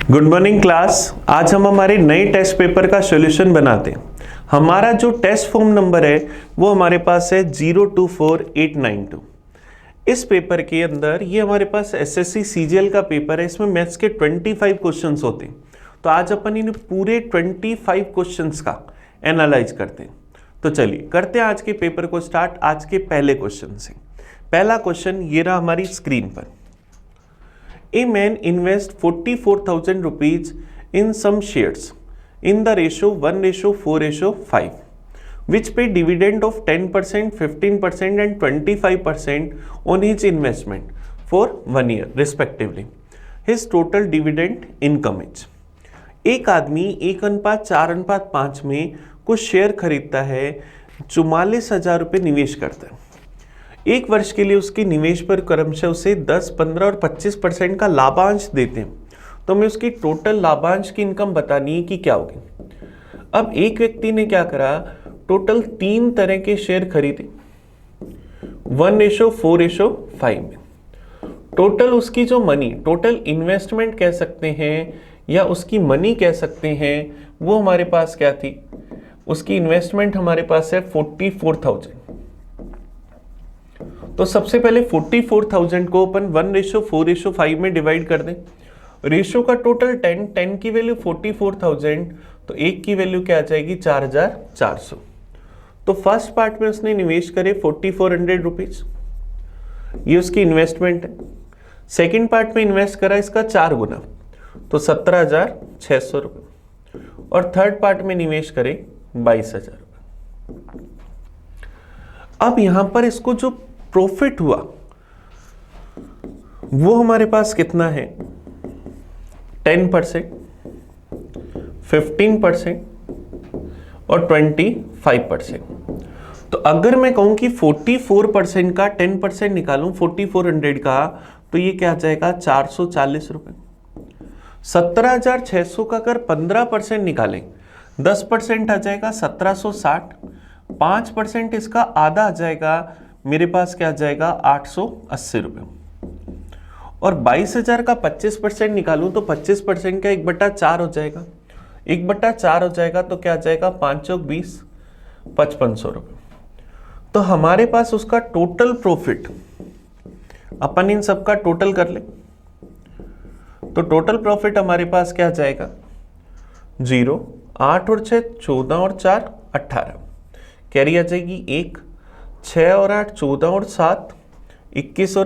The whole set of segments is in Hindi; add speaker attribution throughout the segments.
Speaker 1: Good morning class. आज हम हमारे नए टेस्ट पेपर का सॉल्यूशन बनाते हैं। हमारा जो टेस्ट फॉर्म नंबर है वो हमारे पास है 024892। इस पेपर के अंदर ये हमारे पास एसएससी सीजीएल का पेपर है। इसमें मैथ्स के 25 क्वेश्चंस होते हैं। तो आज अपन इन पूरे 25 क्वेश्चंस का एनालाइज करते हैं। तो चलिए करते हैं आज के पेपर को स्टार्ट। आज के पहले क्वेश्चन से पहला क्वेश्चन ये रहा हमारी स्क्रीन पर। A man invests 44,000 rupees in some shares in the ratio 1:4:5, which pay dividend of 10%, 15% and 25% on his investment for 1 year respectively. His total dividend income is। एक आदमी 1:4:5 में कुछ शेयर खरीदता है, 44,000 रुपये निवेश करता है। एक वर्ष के लिए उसके निवेश पर क्रमशः उसे 10, 15 और 25% का लाभांश देते हैं। तो हमें उसकी टोटल लाभांश की इनकम बतानी है कि क्या होगी। अब एक व्यक्ति ने क्या करा, टोटल 3 तरह के शेयर खरीदे 1:4:5 में। टोटल उसकी जो मनी, टोटल इन्वेस्टमेंट कह सकते हैं या उसकी मनी कह सकते हैं, वो हमारे पास क्या थी, उसकी इन्वेस्टमेंट हमारे पास है 44,000। तो सबसे पहले 44,000 को अपन 1:4:5 में डिवाइड कर दें। रेशियो का टोटल 10 की वैल्यू 44,000, तो एक की वैल्यू क्या आ जाएगी 4,400। तो फर्स्ट पार्ट में उसने निवेश करे 4,400 रुपीज, ये उसकी इन्वेस्टमेंट है। सेकेंड पार्ट में इन्वेस्ट करा इसका 4 गुना, तो 17,600 रुपये। और थर्ड पार्ट में निवेश करे 22,000 रुपये। अब यहां पर इसको जो प्रॉफिट हुआ वो हमारे पास कितना है, 10%, 15% और 25%। तो अगर मैं कहूं कि 44% का 10% निकालूं 4400 का, तो ये क्या आ जाएगा 440 रुपए। 17,600 का अगर 15% निकालें 10% आ जाएगा 1760। 5% इसका आधा आ जाएगा, मेरे पास क्या आ जाएगा 880 रुपये। और 22,000 का 25% निकालूं तो 25% का 1/4 हो जाएगा। 1/4 हो जाएगा तो क्या आ जाएगा 5 × 20, 5500 रुपये। तो हमारे पास उसका टोटल प्रॉफिट, अपन इन सब का टोटल कर ले तो टोटल प्रॉफिट हमारे पास क्या आ जाएगा 0, 8 और 6 14 और 4 18, कैरी आ जाएगी 1, 6 और 8 14 और 7 21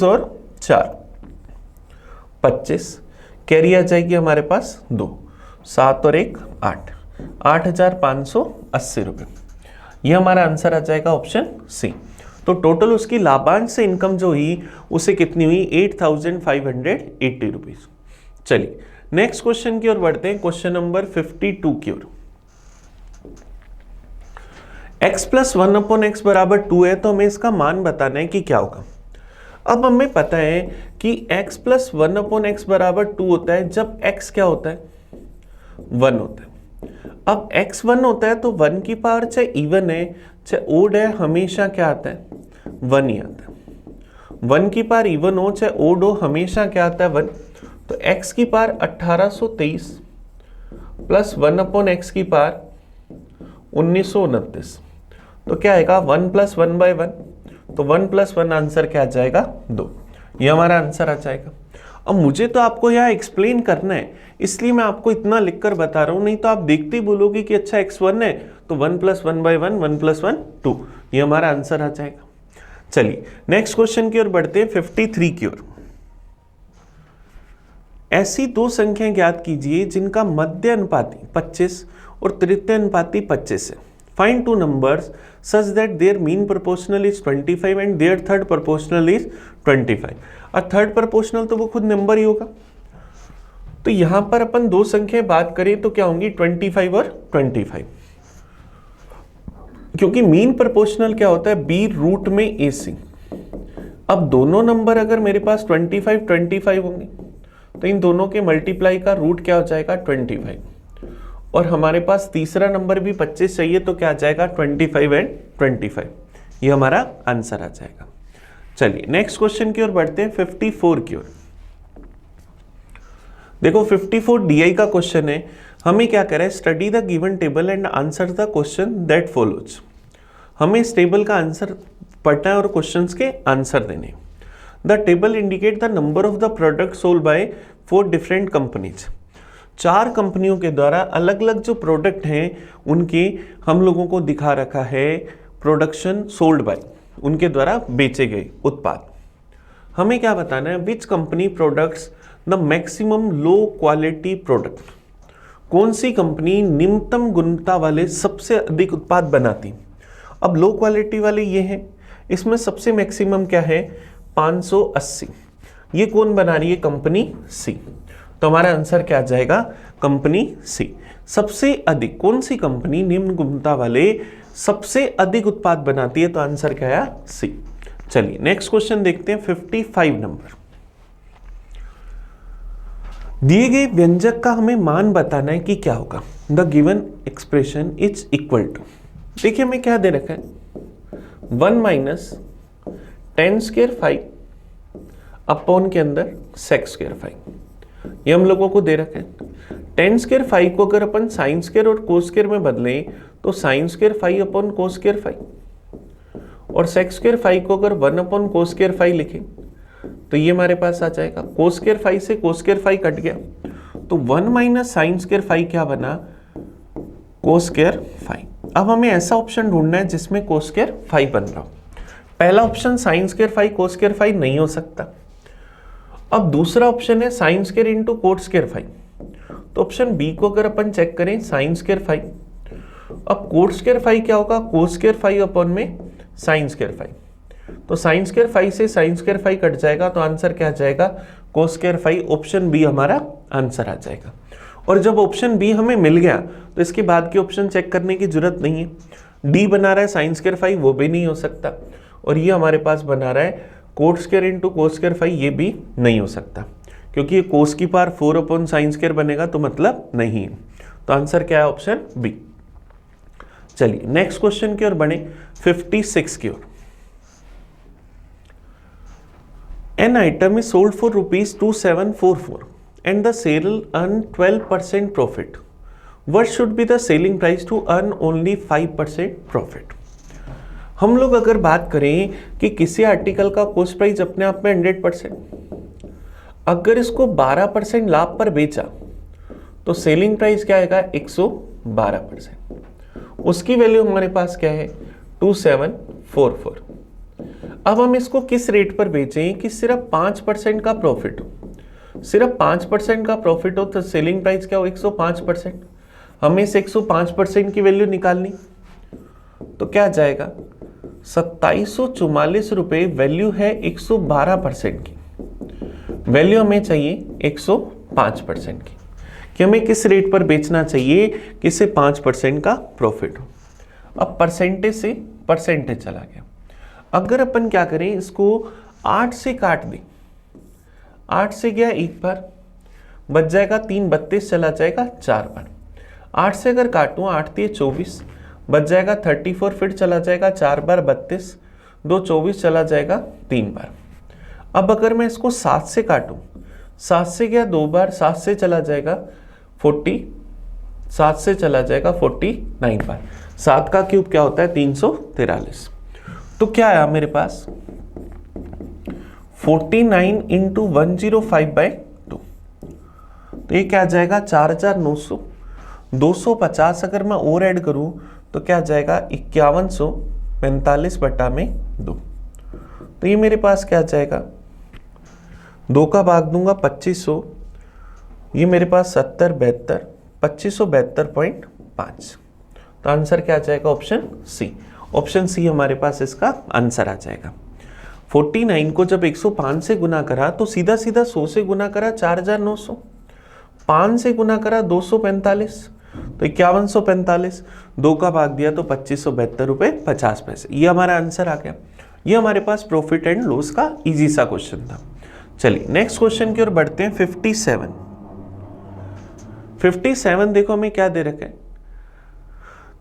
Speaker 1: और 4 25, कैरी आ जाएगी हमारे पास 2, 7 और 1 8, 8,580 रुपये। ये हमारा आंसर आ जाएगा ऑप्शन सी। तो टोटल उसकी लाभांश से इनकम जो हुई उसे कितनी हुई 8,580 रुपीज। चलिए नेक्स्ट क्वेश्चन की ओर बढ़ते हैं, क्वेश्चन नंबर 52 की ओर। x + 1/x = 2 है, तो हमें इसका मान बताना है कि क्या होगा। अब हमें पता है कि x + 1/x = 2 होता है जब x क्या होता है 1 होता है। अब x 1 होता है तो 1 की पावर चाहे इवन है चाहे ओड है, हमेशा क्या आता है 1 ही आता है। 1 की पावर इवन हो चाहे ओड हो, हमेशा क्या आता है 1। तो x की पावर 1823 प्लस 1/x की पावर 1929, तो क्या आएगा 1 + 1/1, तो 1 + 1 आंसर क्या आ जाएगा 2। ये हमारा आंसर आ जाएगा। अब मुझे तो आपको यहाँ एक्सप्लेन करना है, इसलिए मैं आपको इतना लिखकर बता रहा हूँ, नहीं तो आप देखते ही बोलोगे कि अच्छा x1 है तो 1 + 1/1, 1 + 1 2, ये हमारा आंसर आ जाएगा। चलिए नेक्स्ट क्वेश्चन की ओर बढ़ते हैं, 53 की ओर। ऐसी 2 संख्याएं ज्ञात कीजिए जिनका मध्य अनुपाती 25 और तृतीय अनुपाती 25 है। Find 2 numbers such that their mean proportional is 25 and their third proportional is 25। और थर्ड proportional तो वो खुद नंबर ही होगा। तो यहां पर अपन 2 संख्याएं बात करें तो क्या होंगी 25 और 25, क्योंकि मीन प्रोपोर्शनल क्या होता है B रूट में AC। अब दोनों नंबर अगर मेरे पास 25 25 होंगे तो इन दोनों के मल्टीप्लाई का रूट क्या हो जाएगा 25, और हमारे पास तीसरा नंबर भी 25 चाहिए तो क्या आ जाएगा 25 and 25, ये हमारा आंसर आ जाएगा। चलिए नेक्स्ट क्वेश्चन की ओर बढ़ते हैं, 54 की ओर। देखो 54 DI का क्वेश्चन है, हमें क्या करें, study the given table and answer the question that follows. हमें इस टेबल का आंसर पढ़ना है और क्वेश्चंस के आंसर देने। The table indicate the number of the product sold by 4 different companies. 4 कंपनियों के द्वारा अलग अलग जो प्रोडक्ट हैं उनके हम लोगों को दिखा रखा है प्रोडक्शन सोल्ड बाय, उनके द्वारा बेचे गए उत्पाद। हमें क्या बताना है, which company products the maximum low quality product. कौन सी कंपनी निम्नतम गुणवत्ता वाले सबसे अधिक उत्पाद बनाती। अब लो क्वालिटी वाले ये हैं, इसमें सबसे मैक्सिमम क्या है 580। ये कौन बना रही है, कंपनी सी। तो हमारा आंसर क्या आ जाएगा, कंपनी सी। सबसे अधिक कौन सी कंपनी निम्न गुणवत्ता वाले सबसे अधिक उत्पाद बनाती है, तो आंसर क्या आया, सी। चलिए नेक्स्ट क्वेश्चन देखते हैं 55 नंबर। दिए गए व्यंजक का हमें मान बताना है कि क्या होगा। The given expression is equal to, देखिए हमें क्या दे रखा है, 1 माइनस 10 स्क्वायर 5 अपॉन के अंदर सेक स्क्वायर 5, ये हम लोगों को दे रखा है। 10 स्क्वायर 5 को अगर अपन साइन स्क्वायर और कोस स्क्वायर में बदलें तो sine square 5 upon cos square 5, और सेक स्क्वायर 5 को अगर 1 अपॉन कोस स्क्वायर 5 लिखें तो ये हमारे पास आ जाएगा, कोस स्क्वायर 5 से कोस स्क्वायर 5 कट गया, तो 1 माइनस साइन स्क्वायर 5 क्या बना, कोस स्क्वायर 5। अब हमें ऐसा ऑप्शन ढूंढना है जिसमें कोस स्क्वायर 5 बन रहा हो। पहला option sine square 5 cos square 5 नहीं हो सकता। अब दूसरा ऑप्शन है sine square into coat square 5, तो ऑप्शन बी को अगर अपन चेक करें साइन स्क्वायर 5, अब कोट स्क्वायर 5 क्या होगा, कोस स्क्वायर 5 अपॉन में साइन स्क्वायर 5, तो साइन स्क्वायर 5 से साइन स्क्वायर 5 कट जाएगा, तो आंसर क्या आ जाएगा, कोस स्क्वायर 5। ऑप्शन बी हमारा आंसर आ जाएगा। और जब ऑप्शन बी हमें मिल गया तो इसके बाद के ऑप्शन चेक करने की जरूरत नहीं है। डी बना रहा है साइन स्क्वायर 5, वो भी नहीं हो सकता, और ये हमारे पास बना रहा है coat square into cos square 5, ये भी नहीं हो सकता, क्योंकि ये कोस की पावर 4 अपॉन साइन स्क्वायर बनेगा, तो मतलब नहीं है। तो आंसर क्या है, ऑप्शन बी। चलिए नेक्स्ट क्वेश्चन की ओर बढ़े, 56 की ओर। An item is sold for rupees 2744 and the seller earn 12% profit. What should be the selling price to earn only 5% profit? हम लोग अगर बात करें कि किसी आर्टिकल का कॉस्ट प्राइस अपने आप में 100%, अगर इसको 12% लाभ पर बेचा तो सेलिंग प्राइस क्या आएगा, 112%। उसकी वैल्यू हमारे पास क्या है, 2744। अब हम इसको किस रेट पर बेचें कि सिर्फ 5% का प्रॉफिट हो। सिर्फ 5% का प्रॉफिट हो तो सेलिंग प्राइस क्या हो, 105%। हमें इस 105% की वैल्यू निकालनी, तो क्या जाएगा, 2744 रुपए वैल्यू है 112% की। वैल्यू हमें चाहिए 105% की, कि हमें किस रेट पर बेचना चाहिए कि इससे 5% का प्रॉफिट हो। अब परसेंटेज से परसेंटेज चला गया। अगर अपन क्या करें, इसको 8 से काट दें, 8 से गया एक बार, बच जाएगा 3, 32 चला जाएगा 4 बार। 8 से अगर काटूं, 8 3 24, बच जाएगा 34, फिर चला जाएगा 4 बार 32, 2 24 चला जाएगा 3 बार। अब अगर मैं इसको 7 से काटूं, 7 से गया 2 बार, 7 से चला जाएगा 40, 7 से चला जाएगा 49 बार। 7 का क्यूब क्या होता है, 343। तो क्या आया मेरे पास, 49 इंटू 105/2, तो ये क्या आ जाएगा, 4900। 250 अगर मैं और ऐड करूं तो क्या आ जाएगा, 5145/2। तो ये मेरे पास क्या आ जाएगा, 2 का भाग दूंगा 2500, ये मेरे पास 70 72, 2572.5। तो आंसर क्या आ जाएगा, ऑप्शन सी। ऑप्शन सी हमारे पास इसका आंसर आ जाएगा। 49 को जब 105 से गुना करा तो सीधा सीधा 100 से गुना करा 4900, 5 से गुना करा 245, तो 5145, 2 का भाग दिया तो 2572 रुपये 50 पैसे। ये हमारा आंसर आ गया। ये हमारे पास प्रॉफिट एंड लॉस का इजी सा क्वेश्चन था। चलिए नेक्स्ट क्वेश्चन की ओर बढ़ते हैं, 57 देखो हमें क्या दे रखा है,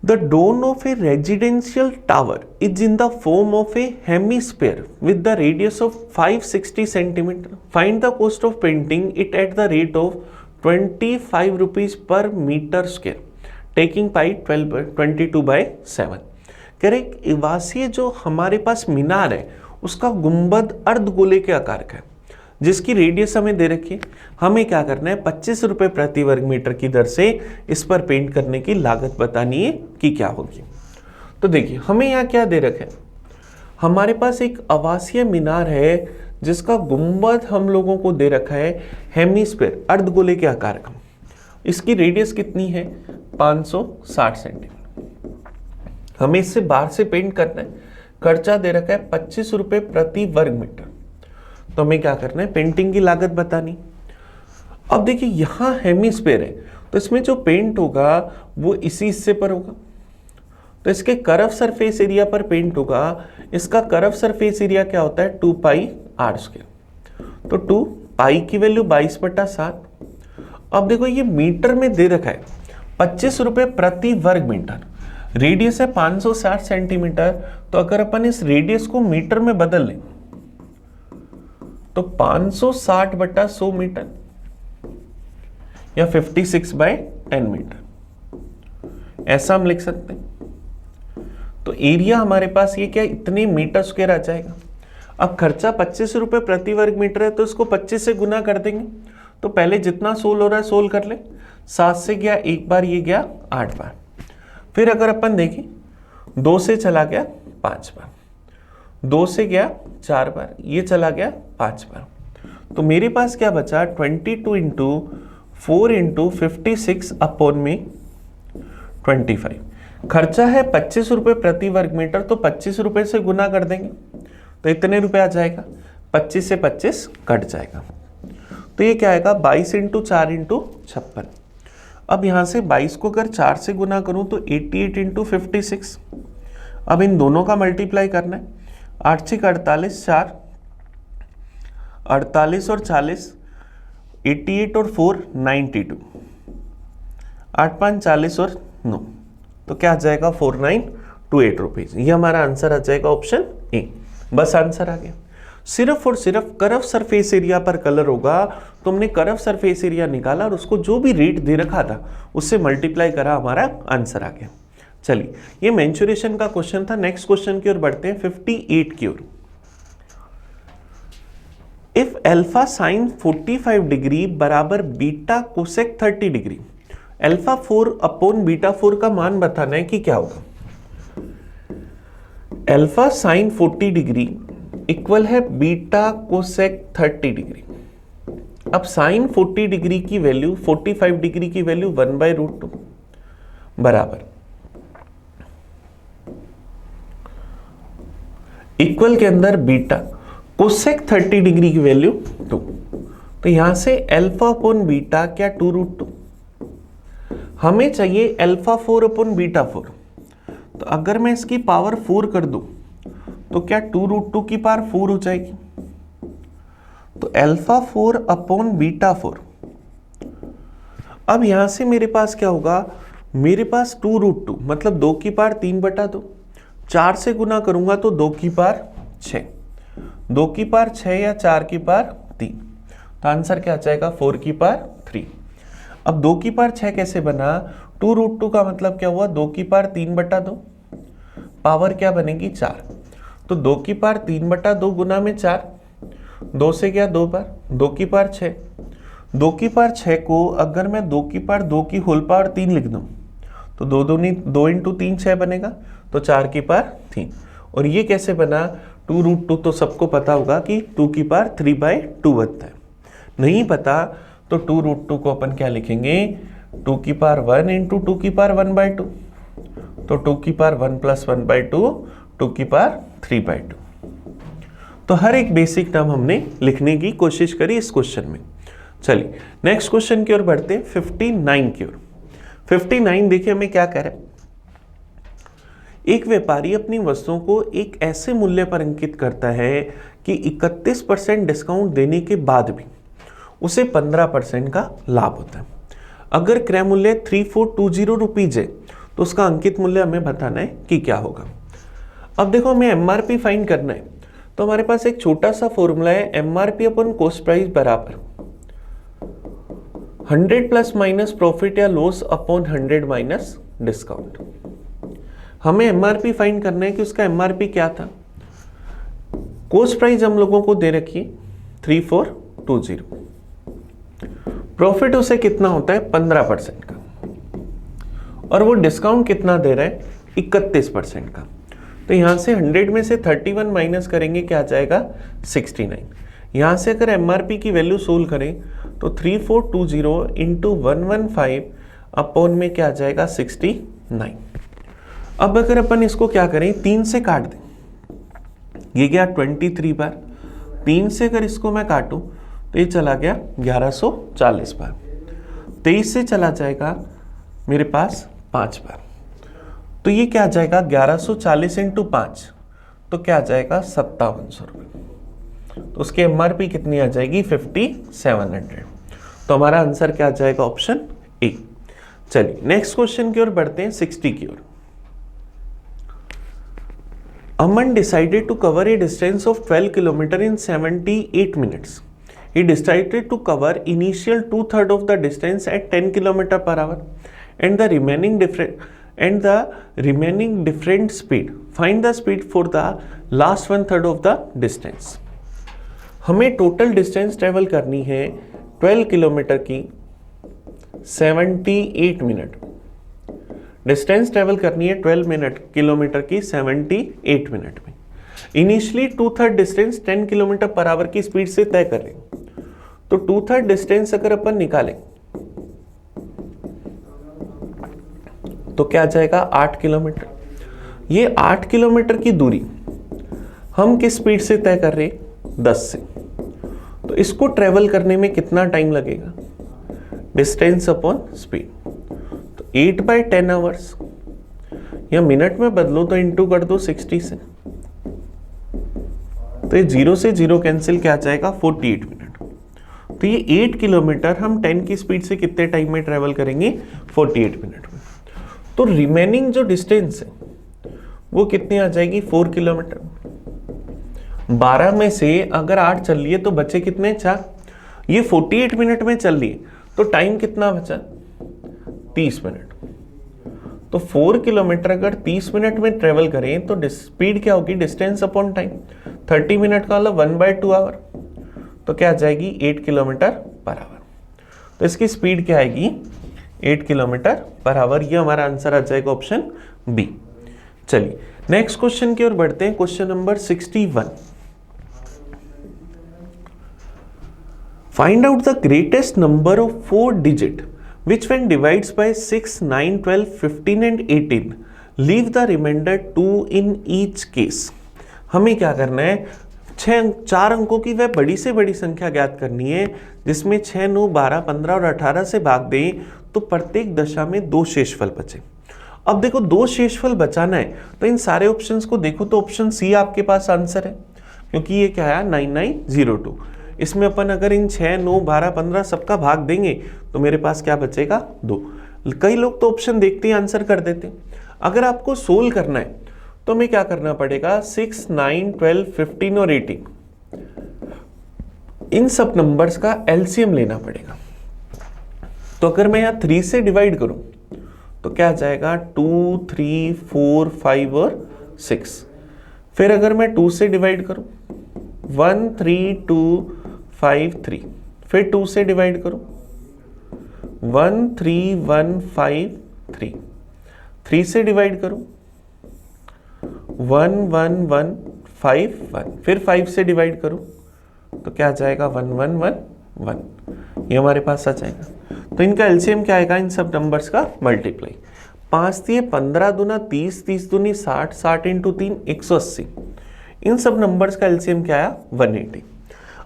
Speaker 1: The dome of a residential tower is in the form of a hemisphere with the radius of 560 cm. Find the cost of painting it at the rate of 25 rupees per metre square, taking pi 22/7। कह रहे आवासीय जो हमारे पास मीनार है उसका गुंबद अर्धगोले के आकार का है, जिसकी रेडियस हमें दे रखी है। हमें क्या करना है, 25 रुपये प्रति वर्ग मीटर की दर से इस पर पेंट करने की लागत बतानी है कि क्या होगी। तो देखिए हमें यहाँ क्या दे रखा है, हमारे पास एक आवासीय मीनार है जिसका गुंबद हम लोगों को दे रखा है हेमीस्फीयर, अर्धगोले के आकार का। इसकी रेडियस कितनी है, 560 सेंटीमीटर। हमें इससे बाहर से पेंट करना है, खर्चा दे रखा है 25 रुपये प्रति वर्ग मीटर। तो हमें क्या करना है, पेंटिंग की लागत बतानी। अब देखिए यहाँ हेमीस्फीयर है तो इसमें जो पेंट होगा वो इसी हिस्से पर होगा, तो इसके कर्व सरफेस एरिया पर पेंट होगा। इसका कर्व सरफेस एरिया क्या होता है, 2πr²। तो 2π की वैल्यू 22/7। अब देखो ये मीटर में दे रखा है 25 रुपये प्रति वर्ग मीटर, रेडियस है 560 सेंटीमीटर। तो अगर अपन इस रेडियस को मीटर में बदल लें तो 560/100 मीटर या 56/10 मीटर, ऐसा हम लिख सकते हैं। तो एरिया हमारे पास ये क्या, इतने मीटर स्क्वायर आ जाएगा। अब खर्चा 25 रुपये प्रति वर्ग मीटर है तो इसको 25 से गुना कर देंगे। तो पहले जितना सोल हो रहा है सोल कर ले, 7 से गया एक बार, ये गया 8 बार। फिर अगर अपन देखें 2 से चला गया 5 बार, 2 से गया 4 बार, ये चला गया 5 बार। तो मेरे पास क्या बचा, 22 इंटू 4 इंटू 56/25। खर्चा है 25 रुपये प्रति वर्ग मीटर, तो 25 रुपये से गुना कर देंगे तो इतने रुपए आ जाएगा, 25 से 25 कट जाएगा। तो ये क्या आएगा, 22 इंटू 4 इंटू 56। अब यहाँ से 22 को अगर 4 से गुना करूँ तो 88 इंटू 56। अब इन दोनों का मल्टीप्लाई करना है, 8 6 48, 4 48 और 40, 88 और 4 92, 8 5 40 और 9, तो क्या आ जाएगा 4928 रुपीज। ये हमारा आंसर आ जाएगा ऑप्शन ए। बस आंसर आ गया। सिर्फ और सिर्फ कर्व सरफेस एरिया पर कलर होगा, तो हमने कर्व सरफेस एरिया निकाला और उसको जो भी रेट दे रखा था उससे मल्टीप्लाई करा, हमारा आंसर आ गया। चलिए ये मेंसुरेशन का क्वेश्चन था। नेक्स्ट क्वेश्चन की ओर बढ़ते हैं, 58 की ओर। इफ अल्फा साइन 45 डिग्री बराबर बीटा कोसेक 30 डिग्री, अल्फा 4/β4 का मान बताना है कि क्या होगा। अल्फा साइन 40 डिग्री इक्वल है बीटा कोसेक 30 डिग्री। अब साइन 40 डिग्री की वैल्यू 45 डिग्री की वैल्यू 1/√2 बराबर इक्वल के अंदर बीटा कोसेक 30 डिग्री की वैल्यू 2। तो यहां से अल्फा/बीटा क्या 2√2। हमें चाहिए अल्फा 4/β4। तो अगर मैं इसकी पावर 4 कर दूं तो क्या 2√2 की पावर 4 हो जाएगी। तो अल्फा 4/β4। अब यहां से मेरे पास क्या होगा, मेरे पास 2√2 मतलब 2 की पावर 3/2, 4 से गुना करूंगा तो 2 की पावर 6, 2 की पावर 6 या 4 की पावर 3। तो आंसर क्या आ जाएगा 4 की पावर 3। अब 2 की पावर 6 कैसे बना, 2√2 का मतलब क्या हुआ 2 की पावर 3/2, पावर क्या बनेगी 4। तो 2 की पावर 3/2 गुना में 4, 2 से गया 2 बार, 2 की पावर 6, 2 की पावर 6 को अगर मैं 2 की पावर 2 की होल पावर 3 लिख दूं तो 2 इंटू 3 6 बनेगा, तो 4 की पावर 3। और ये कैसे बना, 2√2 तो सबको पता होगा कि 2 की पावर 3/2 बनता है। नहीं पता तो 2√2 को अपन क्या लिखेंगे, 2 की पावर 1 इंटू 2 की पावर 1/2, तो 2 की पावर 1 + 1/2, 2 की पावर 3/2। तो हर एक बेसिक टर्म हमने लिखने की कोशिश करी इस क्वेश्चन में। चलिए नेक्स्ट क्वेश्चन की ओर बढ़ते हैं, 59 की ओर। 59 देखिए हमें क्या कह रहा है, एक व्यापारी अपनी वस्तुओं को एक ऐसे मूल्य पर अंकित करता है कि 31% डिस्काउंट देने के बाद भी उसे 15% का लाभ होता है। अगर क्रय मूल्य 3420 रुपीज है तो उसका अंकित मूल्य हमें बताना है कि क्या होगा। अब देखो हमें एमआरपी फाइंड करना है, तो हमारे पास एक छोटा सा फॉर्मूला है, एमआरपी अपन कॉस्ट प्राइस बराबर 100 प्लस माइनस प्रॉफिट या लॉस अपॉन 100 माइनस डिस्काउंट। हमें एमआरपी फाइंड करना है कि उसका एमआरपी क्या था। कॉस्ट प्राइस हम लोगों को दे रखी है 3420, प्रॉफिट उसे कितना होता है 15% का, और वो डिस्काउंट कितना दे रहा है 31% का। तो यहां से 100 में से 31 माइनस करेंगे, क्या आ जाएगा 69। यहां से अगर एमआरपी की वैल्यू सोल्व करें तो 3420 इंटू 115 अपॉन में क्या आ जाएगा 69। अब अगर अपन इसको क्या करें 3 से काट दें, ये गया 23 बार, 3 से अगर इसको मैं काटूं तो ये चला गया 1140 बार, 23 से चला जाएगा मेरे पास 5 बार, तो ये क्या आ जाएगा 1140 इंटू 5, तो क्या आ जाएगा 5700 रुपये। तो उसकी एमआरपी कितनी आ जाएगी 5700। तो हमारा आंसर क्या आ जाएगा ऑप्शन ए। चलिए नेक्स्ट क्वेश्चन की ओर बढ़ते हैं, 60 की ओर। Aman decided to cover a distance of 12 km in 78 minutes. He decided to cover initial 2/3 of the distance at 10 km per hour and the remaining different speed. Find the speed for the last 1/3 of the distance. हमें टोटल डिस्टेंस ट्रेवल करनी है 12 किलोमीटर की 78 मिनट। डिस्टेंस ट्रेवल करनी है 12 किलोमीटर की 78 मिनट में। Initially 2/3 distance 10 kilometre per hour की स्पीड से तय करें, तो 2/3 डिस्टेंस अगर अपन निकालें तो क्या जाएगा 8 किलोमीटर। ये 8 किलोमीटर की दूरी हम किस स्पीड से तय कर रहे हैं 10 से, तो इसको ट्रेवल करने में कितना टाइम लगेगा, डिस्टेंस अपॉन स्पीड, तो 8/10 आवर्स, या मिनट में बदलो तो इंटू कर दो 60 से, तो ये 0 से 0 कैंसिल, क्या जाएगा 48 मिनट। तो ये 8 किलोमीटर हम 10 की स्पीड से कितने टाइम में ट्रेवल करेंगे 48 मिनट में। तो रिमेनिंग जो डिस्टेंस है वो कितनी आ जाएगी 4 किलोमीटर। 12 में से अगर 8 चल रही है तो बचे कितने 4, ये 48 मिनट में चल रही है तो टाइम कितना बचा 30 मिनट। तो 4 किलोमीटर अगर 30 मिनट में ट्रेवल करें तो स्पीड क्या होगी, डिस्टेंस अपॉन टाइम, 30 मिनट का मतलब 1/2 आवर, तो क्या आ जाएगी 8 किलोमीटर पर आवर। तो इसकी स्पीड क्या आएगी 8 किलोमीटर पर आवर। ये हमारा आंसर आ जाएगा ऑप्शन बी। चलिए नेक्स्ट क्वेश्चन की ओर बढ़ते हैं, question number 61। Find out the greatest number of 4 digit which when divides by 6, 9, 12, 15 and 18 leave the remainder 2 in each case। हमें क्या करना है, 4 अंकों की वह बड़ी से बड़ी संख्या ज्ञात करनी है जिसमें 6, 9, 12, 15 और 18 से भाग दें तो प्रत्येक दशा में 2 शेषफल बचे। अब देखो 2 शेषफल बचाना है तो इन सारे ऑप्शंस को देखो तो ऑप्शन सी आपके पास आंसर है, क्योंकि ये क्या है 9902। इसमें अपन अगर इन 6, 9, 12, 15 सबका भाग देंगे तो मेरे पास क्या बचेगा 2। कई लोग तो ऑप्शन देखते ही आंसर कर देते। अगर आपको सोल्व करना है तो हमें क्या करना पड़ेगा 6, 9, 12, 15 और 18 इन सब नंबर्स का एलसीएम लेना पड़ेगा। तो अगर मैं यहाँ 3 से डिवाइड करूं तो क्या जाएगा 2, 3, 4, 5 और 6। फिर अगर मैं 2 से डिवाइड करूं 1, 3, 2, 5, 3, फिर 2 से डिवाइड करो 1, 3, 1, 5, 3, 3 से डिवाइड करो 1, 1, 1, 5, 1, फिर 5 से डिवाइड करो तो क्या जाएगा 1, 1, 1, 1, ये हमारे पास आ जाएगा। तो इनका एलसीएम क्या आएगा, इन सब नंबर्स का मल्टीप्लाई, 5 दिए 15 दूना 30, 30 दूनी 60, 60 इंटू 3 180, इन सब नंबर्स का एलसीएम क्या आया 180।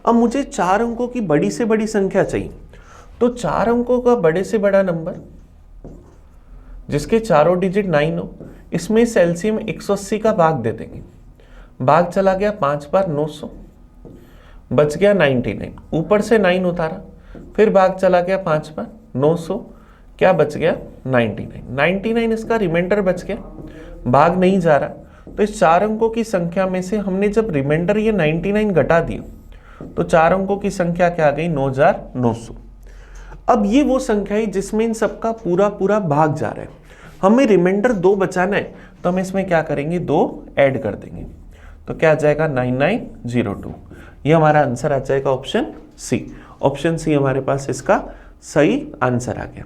Speaker 1: अब मुझे 4 अंकों की बड़ी से बड़ी संख्या चाहिए, तो 4 अंकों का बड़े से बड़ा नंबर जिसके चारों डिजिट 9 हो, इसमें से एलसीएम 180 का भाग दे देंगे। भाग चला गया 5 बार 900, बच गया 99, ऊपर से 9 उतारा, फिर भाग चला गया 5 बार 900, क्या बच गया 99, 99 इसका रिमाइंडर बच गया, भाग नहीं जा रहा। तो इस 4 अंकों की संख्या में से हमने जब रिमाइंडर ये 99 घटा दिया तो 4 अंकों की संख्या क्या आ गई 9900। अब ये वो संख्या है जिसमें इन सबका पूरा पूरा भाग जा रहा है, हमें रिमाइंडर 2 बचाना है, तो हम इसमें क्या करेंगे, 2 ऐड कर देंगे, तो क्या आ जाएगा 9902। ये हमारा आंसर आ जाएगा ऑप्शन सी। ऑप्शन सी हमारे पास इसका सही आंसर आ गया।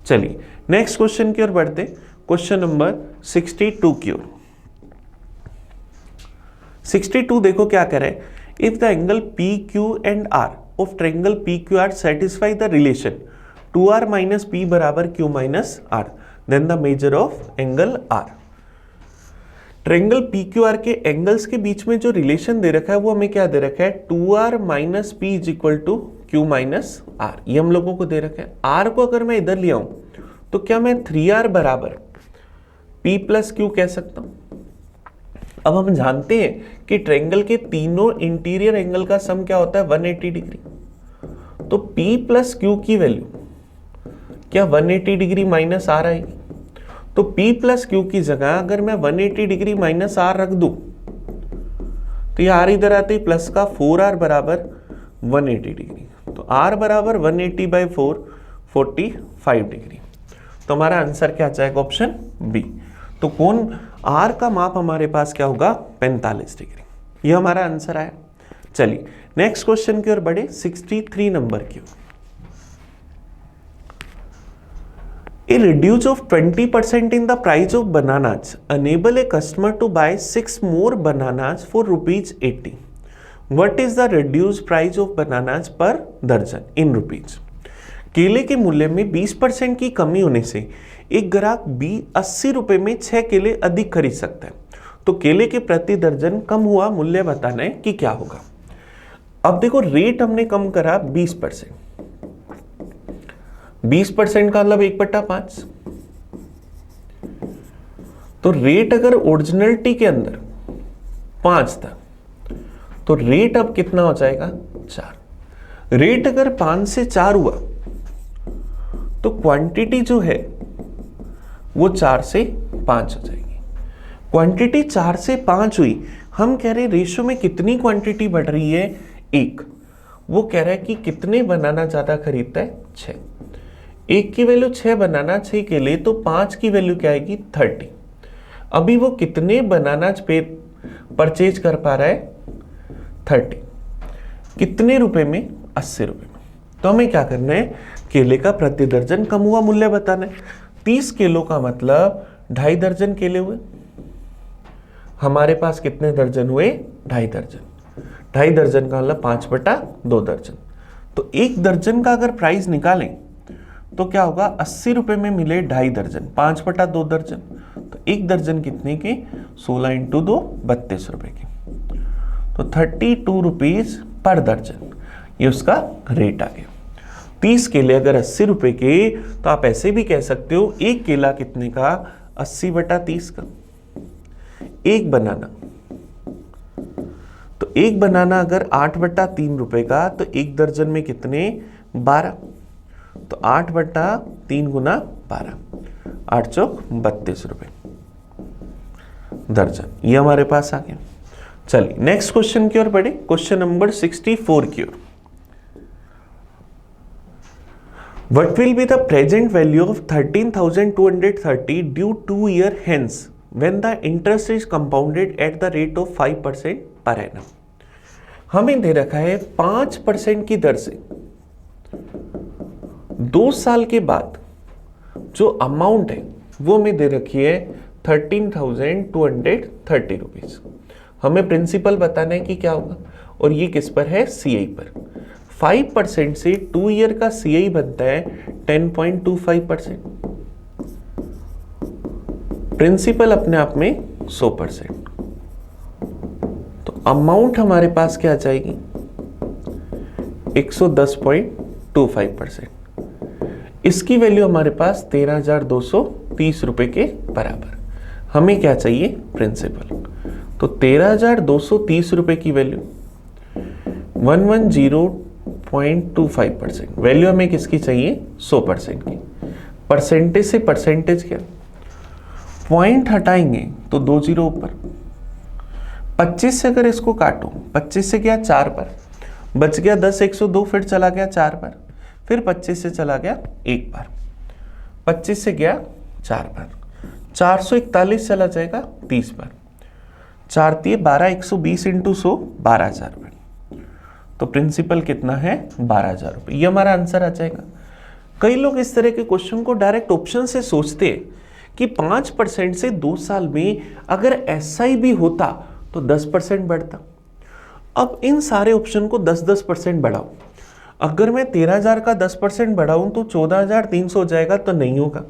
Speaker 1: चलिए नेक्स्ट क्वेश्चन की ओर बढ़ते, क्वेश्चन नंबर 62 की ओर। 62 देखो क्या कह रहा है, if the angle P Q and R of triangle P Q R satisfy the relation 2r minus P बराबर q minus R, then the measure of angle R. Triangle P Q R के एंगल्स के बीच में जो रिलेशन दे रखा है वो हमें क्या दे रखा है, 2r minus P is equal to Q minus R, ये हम लोगों को दे रखा है। आर को अगर मैं इधर ले आऊं तो क्या मैं 3r बराबर p प्लस क्यू कह सकता हूं। अब हम जानते हैं कि ट्रायंगल के तीनों इंटीरियर एंगल का सम क्या होता है, 180 डिग्री। तो p प्लस क्यू की वैल्यू क्या 180 डिग्री माइनस आर आएगी, तो p प्लस क्यू की जगह अगर मैं 180 डिग्री माइनस आर रख दूं तो ये आर इधर आते ही प्लस का 4r बराबर 180 डिग्री, तो r बराबर 180 बाई 4 45 डिग्री। तो हमारा आंसर क्या आ जाएगा, ऑप्शन बी। तो कौन r का माप हमारे पास क्या होगा, 45 डिग्री। ये हमारा आंसर आया। चलिए नेक्स्ट क्वेश्चन की ओर बढ़े, 63 नंबर की ओर। A reduce of 20% in the price of bananas enable a customer to buy 6 more bananas for ₹80. What is the reduced price of bananas per दर्जन in rupees? केले के मूल्य में 20% की कमी होने से एक ग्राहक 80 रुपए में 6 केले अधिक खरीद सकता है, तो केले के प्रति दर्जन कम हुआ मूल्य बताना है कि क्या होगा। अब देखो रेट हमने कम करा 20%, 20% का मतलब 1/5, तो रेट अगर ओरिजिनलिटी के अंदर 5 था तो रेट अब कितना हो जाएगा, 4। रेट अगर 5 से 4 हुआ तो क्वांटिटी जो है वो 4 से 5 हो जाएगी। क्वांटिटी 4 से 5 हुई, हम कह रहे हैं रेशियो में कितनी क्वांटिटी बढ़ रही है, 1। वो कह रहा है कि कितने बनाना ज्यादा खरीदता है, 6। 1 की वैल्यू 6 बनाना 6 के लिए, तो 5 की वैल्यू क्या आएगी, 30। अभी वो कितने बनाना परचेज कर पा रहा है, 30। कितने रुपए में, 80 रुपए में। तो हमें क्या करना है, केले का प्रति दर्जन कम हुआ मूल्य बताना है। 30 किलो का मतलब 2.5 दर्जन केले हुए, हमारे पास कितने दर्जन हुए, 2.5 दर्जन। 2.5 दर्जन का मतलब 5/2 दर्जन। तो 1 दर्जन का अगर प्राइस निकालें तो क्या होगा, 80 रुपए में मिले 2.5 दर्जन, 5/2 दर्जन, तो 1 दर्जन कितने की, 16 × 2 32 रुपए की, तो 32 रुपीज पर दर्जन, ये उसका रेट आ गया। 30 केले अगर 80 रुपए के, तो आप ऐसे भी कह सकते हो एक केला कितने का, 80/30 का। एक बनाना, तो एक बनाना अगर 8/3 रुपए का, तो 1 दर्जन में कितने, 12, तो 8/3 गुना 12, 8 चौक 32 रुपए दर्जन, ये हमारे पास आ गया। चलिए नेक्स्ट क्वेश्चन की ओर बढ़े, क्वेश्चन नंबर 64 की ओर। What will be the present value of 13,230 due 2 years hence when the interest is compounded at the rate of 5% per annum? हमें दे रखा है 5% की दर से 2 साल के बाद जो अमाउंट है वो हमें दे रखी है 13,230 रुपीज। हमें प्रिंसिपल बताना है कि क्या होगा, और ये किस पर है, CI पर। 5% से 2 ईयर का CI बनता है 10.25%। प्रिंसिपल अपने आप में 100%, तो अमाउंट हमारे पास क्या आ जाएगी, 110.25%। इसकी वैल्यू हमारे पास 13,230 रुपए के बराबर। हमें क्या चाहिए, प्रिंसिपल। तो 13,230 रुपए की वैल्यू 110.25%, वैल्यू हमें किसकी चाहिए, 100% की। परसेंटेज से परसेंटेज क्या, पॉइंट हटाएंगे तो 2 जीरो ऊपर। 25 से अगर इसको काटो, 25 से गया 4 पर, बच गया 10, 102 फिर चला गया 4 पर, फिर 25 से चला गया एक बार, 25 से गया 4 बार, 441 चला जाएगा 30 बार, 4 × 12 120 × 100 12,000 रुपये। तो प्रिंसिपल कितना है 12,000 रुपये, ये हमारा आंसर आ जाएगा। कई लोग इस तरह के क्वेश्चन को डायरेक्ट ऑप्शन से सोचते हैं कि 5% से 2 साल में अगर SIB होता तो 10% बढ़ता। अब इन सारे ऑप्शन को 10-10% बढ़ाओ। अगर मैं 13,000 का 10% बढ़ाऊं तो 14,300 हो जाएगा, तो नहीं होगा।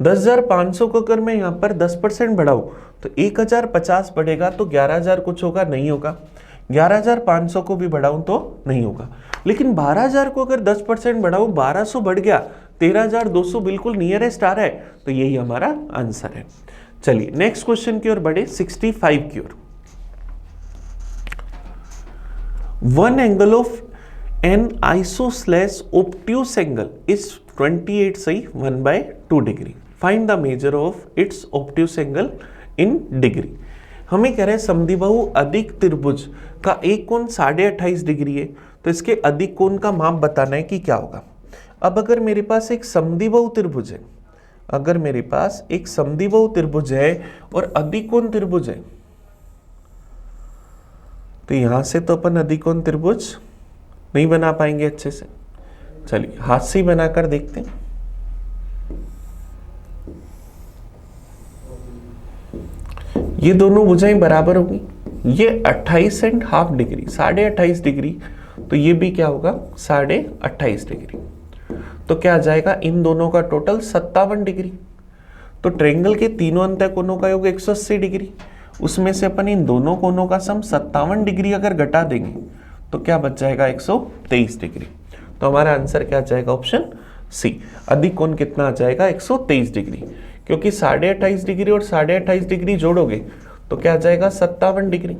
Speaker 1: 10,500 को अगर मैं यहाँ पर 10% बढ़ाऊं तो 1,050 बढ़ेगा, तो 11,000 कुछ होगा, नहीं होगा। 11,500 को भी बढ़ाऊं तो नहीं होगा। लेकिन 12,000 को अगर 10% बढ़ाऊं, 1,200 बढ़ गया, 13,200 बिल्कुल नियरेस्ट आ रहा है, तो यही हमारा आंसर है। चलिए नेक्स्ट क्वेश्चन की ओर बढ़े, 65 की ओर। One angle of an isosceles obtuse angle is 28 सही 1/2 degree. Find the measure of its obtuse angle in degree. हमें कह रहे हैं समद्विबाहु अधिक त्रिभुज का एक कोण 28.5 डिग्री है, तो इसके अधिक कोण का माप बताना है कि क्या होगा। अब अगर मेरे पास एक समद्विबाहु त्रिभुज है, अगर मेरे पास एक समद्विबाहु त्रिभुज है और अधिक कोण त्रिभुज है, तो यहां से तो अपन अधिक कोण त्रिभुज नहीं बना पाएंगे अच्छे से। चलिए हाथ से ही बनाकर देखते हैं। ये दोनों भुजाएं बराबर होगी, ये 28.5 डिग्री, 28.5 डिग्री, तो ये भी क्या होगा 28.5 डिग्री। तो क्या आ जाएगा, इन दोनों का टोटल 57 डिग्री। तो ट्रायंगल के तीनों अंतः कोणों का योग 180 डिग्री, उसमें से अपन इन दोनों कोणों का सम 57 डिग्री अगर घटा देंगे तो क्या बच जाएगा 123 डिग्री। तो हमारा आंसर क्या आ जाएगा, ऑप्शन सी। अधिक कोण कितना आ जाएगा 123 डिग्री, क्योंकि 28.5 डिग्री और 28.5 डिग्री जोड़ोगे तो क्या आ जाएगा 57 डिग्री।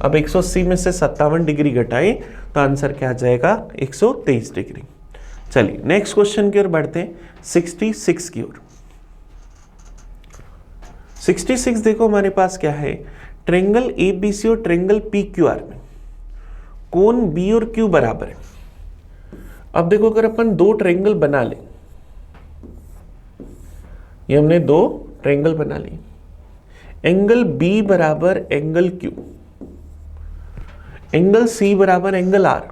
Speaker 1: अब 180 में से 57 डिग्री घटाए तो आंसर क्या आ जाएगा 123 डिग्री। चलिए नेक्स्ट क्वेश्चन की ओर बढ़ते हैं, 66 की ओर। 66 देखो हमारे पास क्या है, ट्रायंगल ABC और ट्रायंगल PQR में कोण B और Q बराबर है। अब देखो अगर अपन दो ट्रायंगल बना लें, ये हमने दो ट्रायंगल बना लिए, एंगल B बराबर एंगल Q, एंगल C बराबर एंगल R,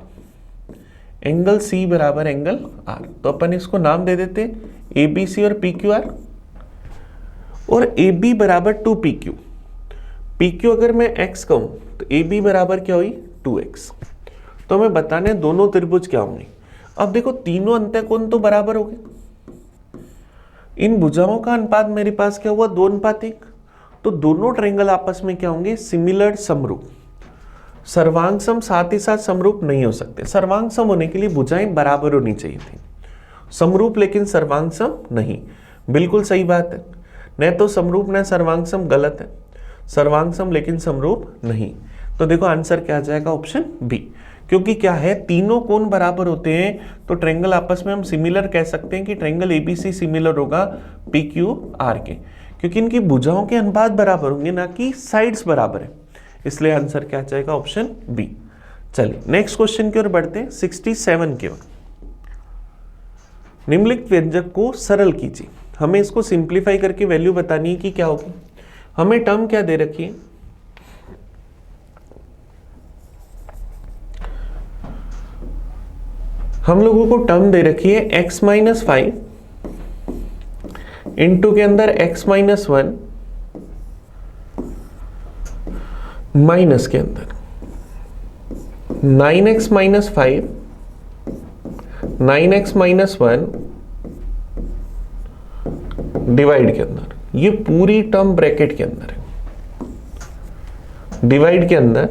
Speaker 1: एंगल C बराबर एंगल R, तो अपन इसको नाम दे देते ABC और PQR, और AB बराबर 2PQ। PQ अगर मैं x कहूं तो AB बराबर क्या हुई 2x। तो हमें बताने दोनों त्रिभुज क्या होंगे। अब देखो तीनों अंतः कोण तो बराबर हो गए, इन भुजाओं का अनुपात मेरे पास क्या हुआ 2:1, तो दोनों ट्रायंगल आपस में क्या होंगे सिमिलर, समरूप। सर्वांग सम साथ ही साथ समरूप नहीं हो सकते। सर्वांग सम होने के लिए भुजाएं बराबर होनी चाहिए थी, समरूप लेकिन सर्वांग सम नहीं। बिल्कुल सही बात है, न तो समरूप न सर्वांग सम गलत है, सर्वांग सम लेकिन समरूप नहीं। तो देखो आंसर क्या आ जाएगा, ऑप्शन बी। क्योंकि क्या है तीनों कोण बराबर होते हैं तो ट्रायंगल आपस में हम सिमिलर कह सकते हैं कि ट्रायंगल ABC सिमिलर होगा PQR के, क्योंकि इनकी भुजाओं के अनुपात बराबर होंगे, ना कि साइड्स बराबर है। इसलिए आंसर क्या आ जाएगा, ऑप्शन बी। चलिए नेक्स्ट क्वेश्चन की ओर बढ़ते हैं, 67 की ओर। निम्नलिखित व्यंजक को सरल कीजिए। हमें इसको सिंप्लीफाई करके वैल्यू बतानी है कि क्या होगी। हमें टर्म क्या दे रखी है, हम लोगों को टर्म दे रखी है x-5 इंटू के अंदर x-1 माइनस के अंदर 9x-5 9x-1 डिवाइड के अंदर, ये पूरी टर्म ब्रैकेट के अंदर है, डिवाइड के अंदर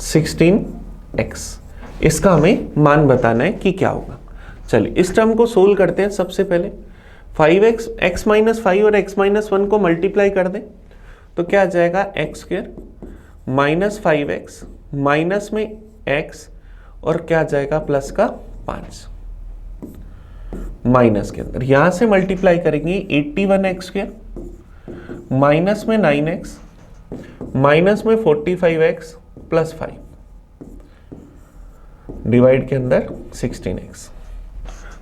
Speaker 1: 16x। इसका हमें मान बताना है कि क्या होगा। चलिए इस टर्म को सोल्व करते हैं। सबसे पहले 5x x-5 और x-1 को मल्टीप्लाई कर दें तो क्या आ जाएगा x² माइनस 5x माइनस में x और क्या आ जाएगा प्लस का 5 माइनस के अंदर, यहां से मल्टीप्लाई करेंगे 81x² माइनस में 9x माइनस में 45x प्लस 5। डिवाइड के अंदर 16x।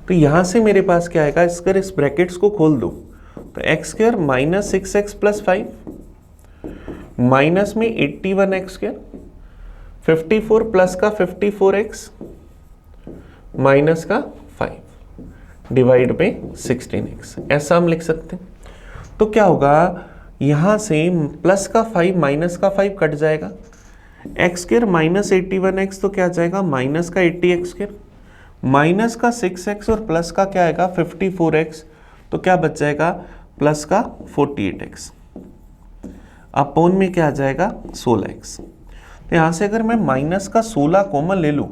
Speaker 1: तो यहां से मेरे पास क्या आएगा, इस ब्रैकेट्स को खोल दो तो x square minus 6x plus 5 minus में 81x स्क्वायर 54 प्लस का 54x माइनस का 5 डिवाइड में 16x, ऐसा हम लिख सकते हैं। तो क्या होगा, यहां से प्लस का 5 माइनस का 5 कट जाएगा, एक्स स्क्वायर माइनस 81x तो क्या आ जाएगा माइनस का 80x स्क्वायर माइनस का 6x और प्लस का क्या आएगा 54x, तो क्या बच जाएगा प्लस का 48x अपॉन में क्या आ जाएगा 16x। तो यहाँ से अगर मैं माइनस का 16 कॉमन ले लूँ,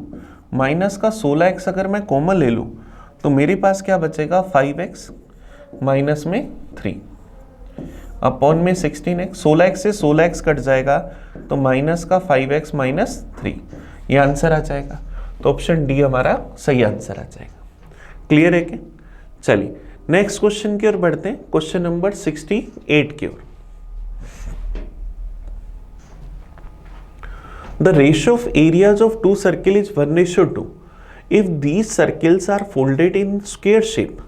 Speaker 1: माइनस का 16x अगर मैं कॉमन ले लूँ तो मेरे पास क्या बचेगा 5x माइनस में 3 अपॉन में 16x, 16x से 16x कट जाएगा तो माइनस का 5x माइनस 3, ये आंसर आ जाएगा। तो ऑप्शन डी हमारा सही आंसर आ जाएगा। क्लियर है क्या? चलिए नेक्स्ट क्वेश्चन की ओर बढ़ते हैं, क्वेश्चन नंबर 68 की ओर। The ratio of areas of two circles is 1:2. If these circles are folded in square shape,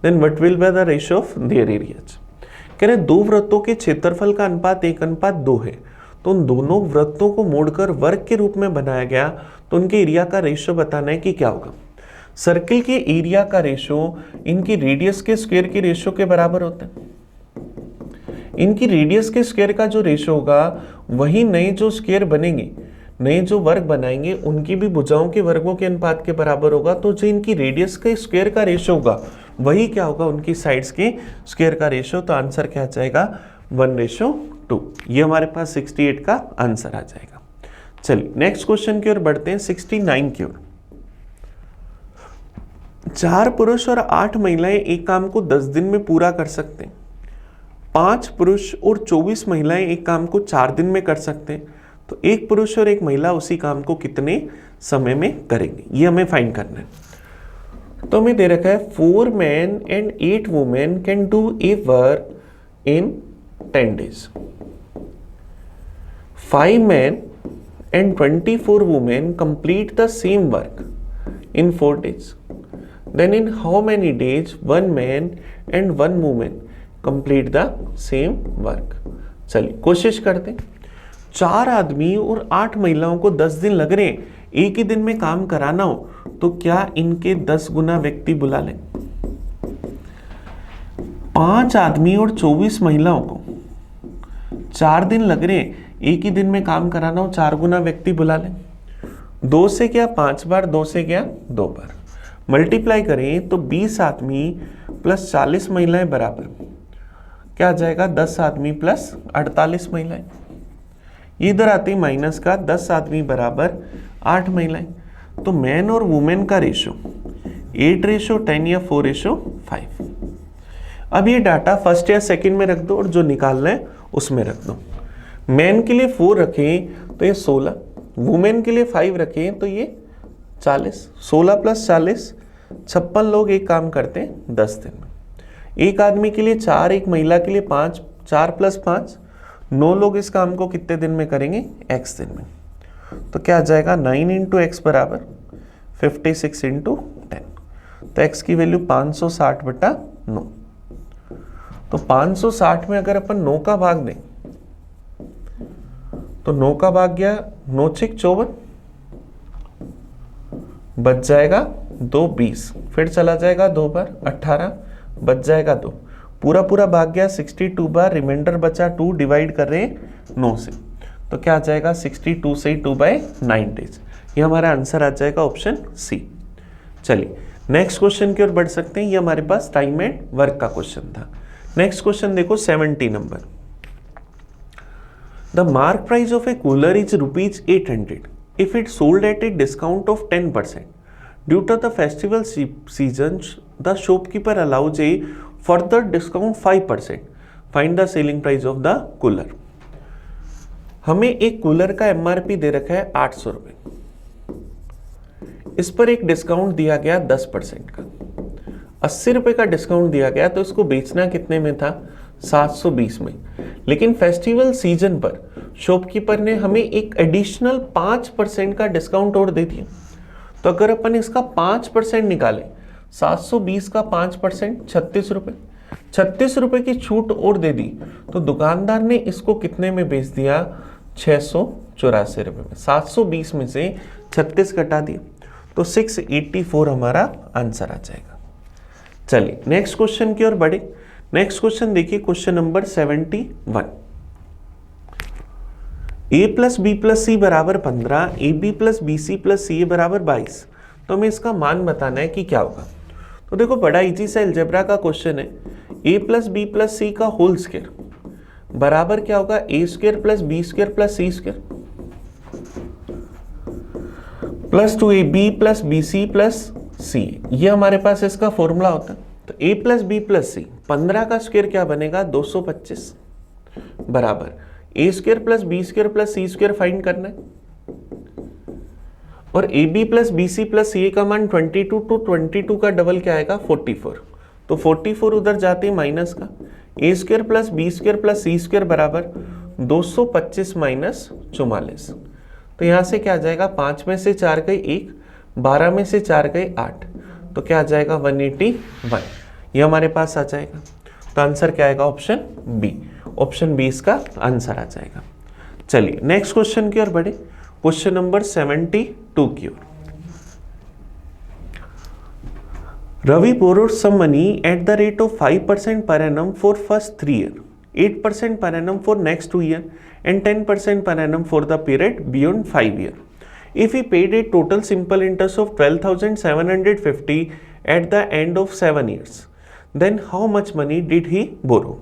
Speaker 1: then what will be the ratio of their areas? कह रहे दो वृत्तों के क्षेत्रफल का अनुपात 1:2 है, तो उन दोनों वृत्तों को मोड़कर वर्ग के रूप में बनाया गया, तो उनके एरिया का रेशियो बताना है कि क्या होगा। सर्किल के एरिया का रेशियो इनकी रेडियस के स्क्वायर के रेशियो के बराबर होता है। इनकी रेडियस के स्क्वायर का जो रेशियो होगा वही नए जो स्क्वायर बनेंगे, नए जो वर्ग बनाएंगे उनकी भी भुजाओं के वर्गों के अनुपात के बराबर होगा। तो जो इनकी रेडियस के स्क्वायर का रेशियो होगा वही क्या होगा उनकी साइड्स के स्क्वायर का रेशियो। तो आंसर क्या आ जाएगा 1:2। ये हमारे पास 68 का आंसर आ जाएगा। चलिए नेक्स्ट क्वेश्चन की ओर बढ़ते हैं 69 की ओर। 4 पुरुष और 8 महिलाएं एक काम को 10 दिन में पूरा कर सकते हैं। 5 पुरुष और 24 महिलाएं एक काम को 4 दिन में कर सकते हैं, तो एक पुरुष और एक महिला उसी काम को कितने समय में करेंगे, ये हमें फाइंड करना है। तो हमें दे रखा है 4 men and 8 women can do a work in 10 days. 5 men and 24 women complete the same work in 4 days. Then in how many days 1 man and 1 woman complete the same work? चलिए कोशिश करते हैं। 4 आदमी और 8 महिलाओं को 10 दिन लग रहे हैं एक ही दिन में काम कराना हो, तो क्या इनके 10 गुना व्यक्ति बुला लें। 5 आदमी और 24 महिलाओं को 4 दिन लग रहे हैं एक ही दिन में काम कराना हो, 4 गुना व्यक्ति बुला लें। 2 से क्या 5 बार, 2 से क्या 2 बार, मल्टीप्लाई करें तो 20 आदमी प्लस 40 महिलाएं बराबर क्या आ जाएगा 10 आदमी प्लस 48 महिलाएं। इधर आती माइनस का 10 आदमी बराबर 8 महिलाएं। तो मैन और वुमेन का रेशो 8:10 या 4:5। अब ये डाटा फर्स्ट या सेकंड में रख दो और जो निकालना है उसमें रख दो। मैन के लिए 4 रखें तो ये 16, वुमेन के लिए 5 रखें तो ये 40, 16 प्लस 40 56 लोग एक काम करते हैं 10 दिन में। एक आदमी के लिए 4, एक महिला के लिए 5, 4 प्लस 5 9 लोग इस काम को कितने दिन में करेंगे x दिन में। तो क्या आ जाएगा 9 इंटू एक्स बराबर 56 इंटू 10। तो x की वैल्यू 560/9। तो 560 में अगर अपन 9 का भाग दें तो 9 का भाग गया 9 6 54, बच जाएगा 2 20, फिर चला जाएगा 2 बार 18, बच जाएगा 2, पूरा पूरा भाग गया 62 बार, रिमाइंडर बचा 2, डिवाइड कर रहे हैं 9 से, तो क्या आ जाएगा 62 से 2/9 डेज। ये हमारा आंसर आ जाएगा ऑप्शन सी। चलिए नेक्स्ट क्वेश्चन की ओर बढ़ सकते हैं। ये हमारे पास टाइम एंड वर्क का क्वेश्चन था। नेक्स्ट क्वेश्चन देखो 70 number. The mark price of A cooler is ₹800 if it sold at a discount of 10%. Due to the festival season, the shopkeeper allows a further discount 5%. Find the selling price of the cooler. हमें एक कूलर का MRP दे रखा है 800 रुपये, इस पर एक डिस्काउंट दिया गया 10% का, 80 रुपये का डिस्काउंट दिया गया, तो इसको बेचना कितने में था 720 में। लेकिन फेस्टिवल सीजन पर शॉपकीपर ने हमें एक एडिशनल 5% का डिस्काउंट और दे दिया, तो अगर अपन इसका 5% निकालें, 720 का 5% 36 रुपये, 36 रुपये की छूट और दे दी, तो दुकानदार ने इसको कितने में बेच दिया? 684 रुपये में। 720 में से 36 घटा दिया तो 684 हमारा आंसर आ जाएगा। चलिए नेक्स्ट क्वेश्चन की ओर बढ़े। नेक्स्ट क्वेश्चन देखिए, question number 71। a plus B plus C बराबर 15, A B plus B C plus C A बराबर 22। तो हमें इसका मान बताना है कि क्या होगा। तो देखो बड़ा इजी सा अलजेब्रा का क्वेश्चन है। a plus B plus C का होल स्क्वायर बराबर क्या होगा? A square plus B square plus C square plus 2ab plus B C plus C. ये हमारे पास इसका फॉर्मूला होता है। तो a plus B plus C, 15 का स्क्वायर क्या बनेगा? 225 बराबर A square plus B square plus C square find करना है, और A B plus B C plus C A का मान 22, तो 22 का डबल क्या आएगा? 44। तो 44 उधर जाते हैं माइनस का, A square plus B square plus C square बराबर 225 माइनस 44। तो यहाँ से क्या आ जाएगा? 5 में से 4 गए 1, 12 में से 4 गए 8, तो क्या आ जाएगा? 181। ये हमारे पास आ जाएगा। तो आंसर क्या आएगा? Option B. ऑप्शन बी इसका आंसर आ जाएगा। चलिए नेक्स्ट क्वेश्चन की ओर बढ़े। क्वेश्चन नंबर 72 की ओर। Ravi borrowed some money at the rate of 5% per annum for first 3 years, 8% per annum for next 2 years, and 10% per annum for the period beyond 5 years. If he paid a total simple interest of 12,750 at the end of 7 years, then how much money did he borrow?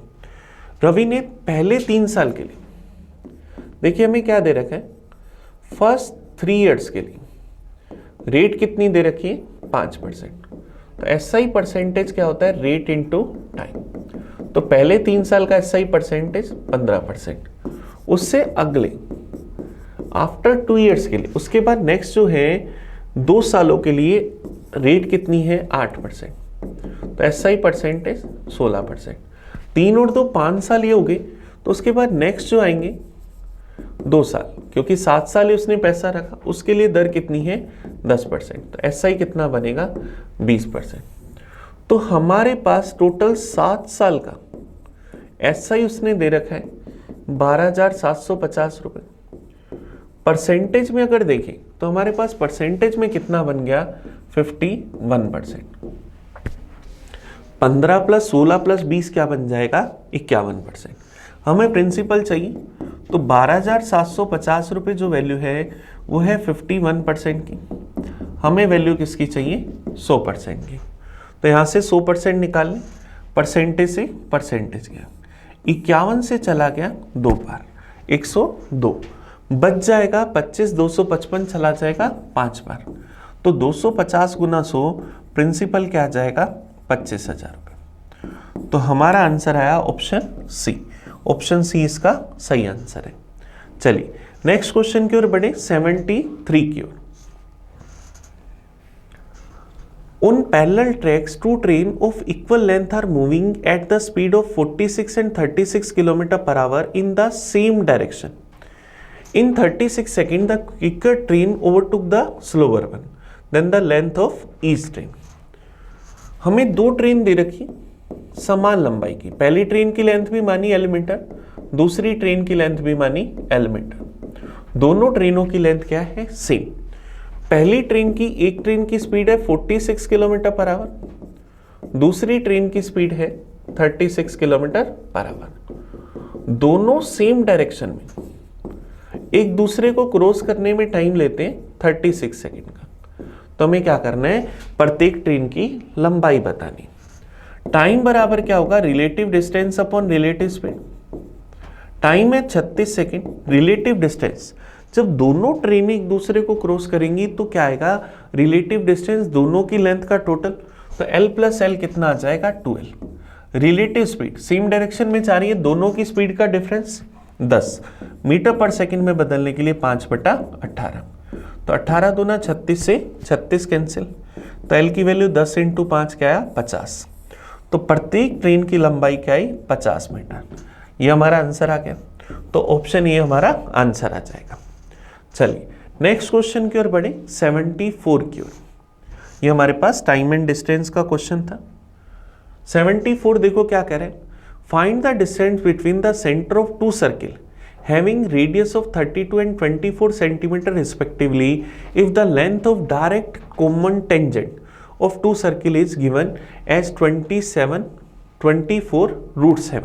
Speaker 1: Ravi ने पहले 3 साल के लिए, देखिए हमें क्या दे रखा है? फर्स्ट 3 इयर्स के लिए रेट कितनी दे रखी है? 5%। तो एसआई परसेंटेज क्या होता है? Rate into time. तो पहले 3 साल का एसआई परसेंटेज 15%, उससे अगले आफ्टर 2 इयर्स के लिए, उसके बाद नेक्स्ट जो है 2 सालों के लिए रेट कितनी है? 8%। तो एसआई परसेंटेज 16%। 3 और 2 5 साल ये हो गए। तो उसके बाद नेक्स्ट जो आएंगे 2 साल, क्योंकि 7 साल ही उसने पैसा रखा, उसके लिए दर कितनी है? 10%। तो एसआई कितना बनेगा? 20%। तो हमारे पास टोटल 7 साल का एसआई उसने दे रखा है 12,750 रुपये। परसेंटेज में अगर देखें तो हमारे पास परसेंटेज में कितना बन गया? 51%। 15 प्लस 16 प्लस 20 क्या बन जाएगा? 51%। हमें प्रिंसिपल चाहिए, तो 12,750 रुपये जो वैल्यू है वो है 51% की। हमें वैल्यू किसकी चाहिए? 100% की। तो यहाँ से 100% निकाल लें, परसेंटेज से परसेंटेज गया, 51 से चला गया 2 बार, 102 बच जाएगा। 25 255 चला जाएगा 5 बार, तो 250 गुना 100 प्रिंसिपल क्या आ जाएगा? 25,000 रुपये। तो हमारा आंसर आया ऑप्शन सी। ऑप्शन सी इसका सही आंसर है। चलिए नेक्स्ट क्वेश्चन की ओर बढ़े, 73 की ओर। On parallel tracks, 2 trains of equal length are moving at the speed of 46 and 36 km per hour in the same direction. In 36 seconds, the quicker train overtook the slower one. Then the length of each train. हमें 2 ट्रेन दे रखी समान लंबाई की। पहली ट्रेन की लेंथ भी मानी एल मीटर, दूसरी ट्रेन की लेंथ भी मानी एल मीटर। दोनों ट्रेनों की लेंथ क्या है? सेम। पहली ट्रेन की, एक ट्रेन की स्पीड है 46 किलोमीटर पर आवर, दूसरी ट्रेन की स्पीड है 36 किलोमीटर पर आवर। दोनों सेम डायरेक्शन में एक दूसरे को क्रॉस करने में टाइम लेते हैं 36 सेकेंड का। तो हमें क्या करना है? प्रत्येक ट्रेन की लंबाई बतानी। टाइम बराबर क्या होगा? Relative distance upon relative speed. Time है 36 सेकेंड, रिलेटिव डिस्टेंस जब दोनों ट्रेनें एक दूसरे को क्रॉस करेंगी तो क्या आएगा? रिलेटिव डिस्टेंस दोनों की लेंथ का टोटल। तो L प्लस एल कितना आ जाएगा? 2L। Relative speed same direction में जा रही है, दोनों की स्पीड का डिफरेंस 10 मीटर पर सेकंड में बदलने के लिए 5/18। तो 18 दूना 36 से 36 कैंसिल, तो L की वैल्यू 10 × 5 क्या आया? 50। तो प्रत्येक ट्रेन की लंबाई क्या आई? 50 मीटर। ये हमारा आंसर आ गया। तो ऑप्शन ये हमारा आंसर आ जाएगा। चलिए नेक्स्ट क्वेश्चन की ओर बढ़े 74 की ओर। ये हमारे पास टाइम एंड डिस्टेंस का क्वेश्चन था। 74 देखो क्या कह रहे हैं, find the distance between the centre of two circle having radius of 32 and 24 centimetre respectively if the length of direct common tangent of two circle is given as 24 root 7।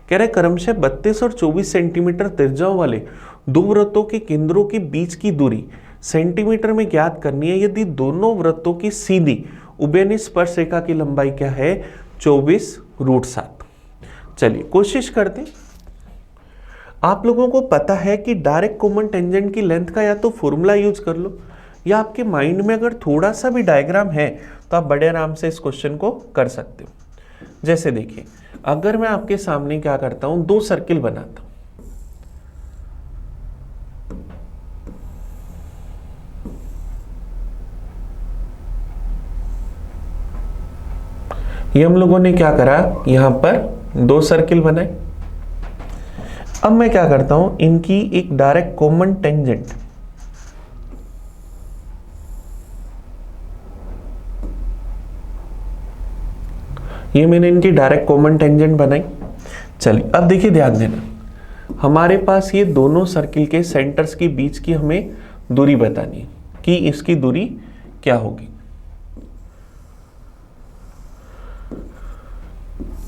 Speaker 1: कह रहे क्रमशः 32 और 24 सेंटीमीटर त्रिज्याओं वाले दो वृत्तों के केंद्रों के बीच की दूरी सेंटीमीटर में ज्ञात करनी है यदि दोनों वृत्तों की सीधी उभयनिष्ठ स्पर्शरेखा की लंबाई क्या है 24 रूट 7। चलिए कोशिश करते हैं। आप लोगों को पता है कि डायरेक्ट कॉमन टेंजेंट की लेंथ का या तो फॉर्मूला यूज कर लो या आपके माइंड में अगर थोड़ा सा भी डायग्राम है तो आप बड़े आराम से इस क्वेश्चन को कर सकते हो। जैसे देखिए, अगर मैं आपके सामने क्या करता हूं, दो सर्किल बनाता हूं। ये हम लोगों ने क्या करा, यहां पर दो सर्किल बनाए। अब मैं क्या करता हूं, इनकी एक डायरेक्ट कॉमन टेंजेंट ये मैंने इनकी डायरेक्ट कॉमन टेंजेंट बनाई। चलिए अब देखिए, ध्यान देना, हमारे पास ये दोनों सर्किल के सेंटर्स के बीच की हमें दूरी बतानी है कि इसकी दूरी क्या होगी।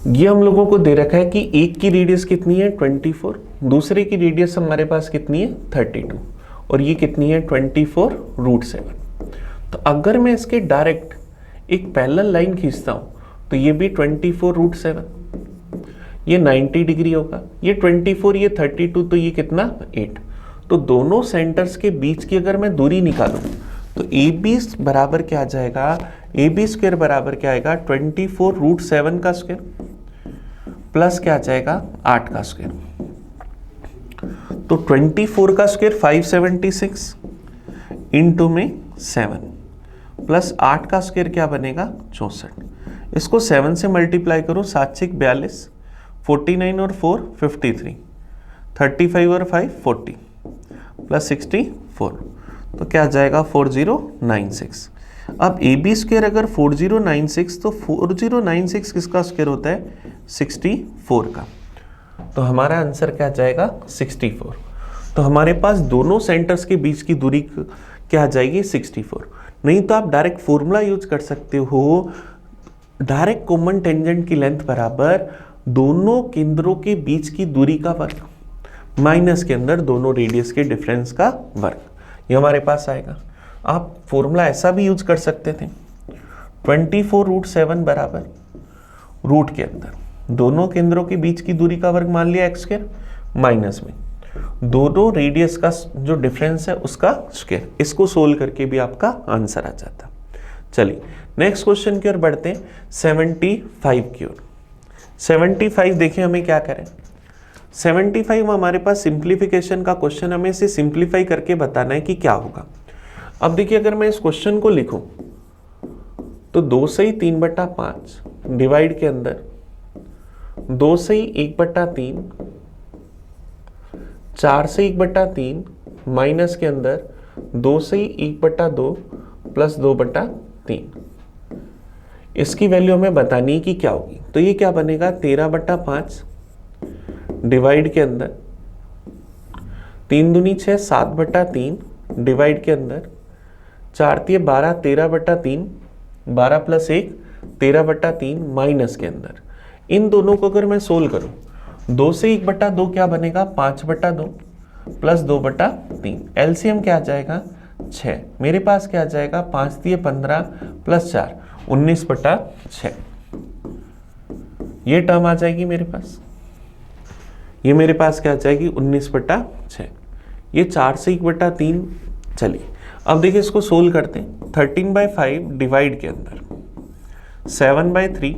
Speaker 1: ये हम लोगों को दे रखा है कि एक की रेडियस कितनी है 24, दूसरे की रेडियस हमारे पास कितनी है 32 और ये कितनी है 24 रूट 7। तो अगर मैं इसके डायरेक्ट एक पैरेलल लाइन खींचता हूं तो ये भी 24 रूट 7, ये 90 डिग्री होगा, ये 24, ये 32, तो ये कितना 8। तो दोनों सेंटर्स के बीच की अगर मैं दूरी निकालूं तो ए बी बराबर क्या आ जाएगा, ए बी स्क्वायर बराबर क्या आएगा 24 रूट 7 का स्क्वायर प्लस क्या आ जाएगा 8 का स्क्वायर। तो 24 का स्क्वायर 576 इंटू में 7 प्लस 8 का स्क्वायर क्या बनेगा 64। इसको 7 से मल्टीप्लाई करो, 7 6 42, 49 और 4 53, 35 और 5 40 प्लस 64, तो क्या आ जाएगा 4096। अब ए बी स्क्वायर अगर 4096 तो 4096 किसका स्क्वायर होता है 64 का, तो हमारा आंसर क्या जाएगा 64। तो हमारे पास दोनों सेंटर्स के बीच की दूरी क्या आ जाएगी 64। नहीं तो आप डायरेक्ट फॉर्मूला यूज कर सकते हो, डायरेक्ट कॉमन टेंजेंट की लेंथ बराबर दोनों केंद्रों के बीच की दूरी का वर्ग माइनस के अंदर दोनों रेडियस के डिफरेंस का वर्ग, ये हमारे पास आएगा। आप फॉर्मूला ऐसा भी यूज कर सकते थे, 24 रूट 7 बराबर रूट के अंदर दोनों केंद्रों के बीच की दूरी का वर्ग मान लिया x स्क्वायर माइनस में दोनों रेडियस का जो डिफरेंस है उसका स्क्वायर। इसको सोल्व करके भी आपका आंसर आ जाता। चलिए नेक्स्ट क्वेश्चन की ओर बढ़ते हैं, 75 की ओर। 75 देखिए हमें क्या करें, 75 हमारे पास सिंप्लीफिकेशन का क्वेश्चन, हमें इसे सिंप्लीफाई करके बताना है कि क्या होगा। अब देखिए, अगर मैं इस क्वेश्चन को लिखूं तो 2 से 3/5 डिवाइड के अंदर 2 से 1/3, 4 से 1/3 माइनस के अंदर 2 से 1/2 प्लस 2/3। इसकी वैल्यू हमें बतानी है कि क्या होगी। तो ये क्या बनेगा 13/5 डिवाइड के अंदर 3 दूनी 6 7/3 डिवाइड के अंदर 4 3 12 13/3 12 प्लस 1 13/3 माइनस के अंदर इन दोनों को अगर मैं सोल्व करूं 2 से 1/2 क्या बनेगा 5/2 प्लस 2/3, एलसीएम क्या आ जाएगा 6। मेरे पास क्या आ जाएगा 5 3 15 प्लस 4 19/6। ये टर्म आ जाएगी मेरे पास, ये मेरे पास क्या आ जाएगी 19/6। ये 4 से 1/3। चलिए अब देखिए इसको सोल्व करते हैं। 13/5 डिवाइड के अंदर 7/3,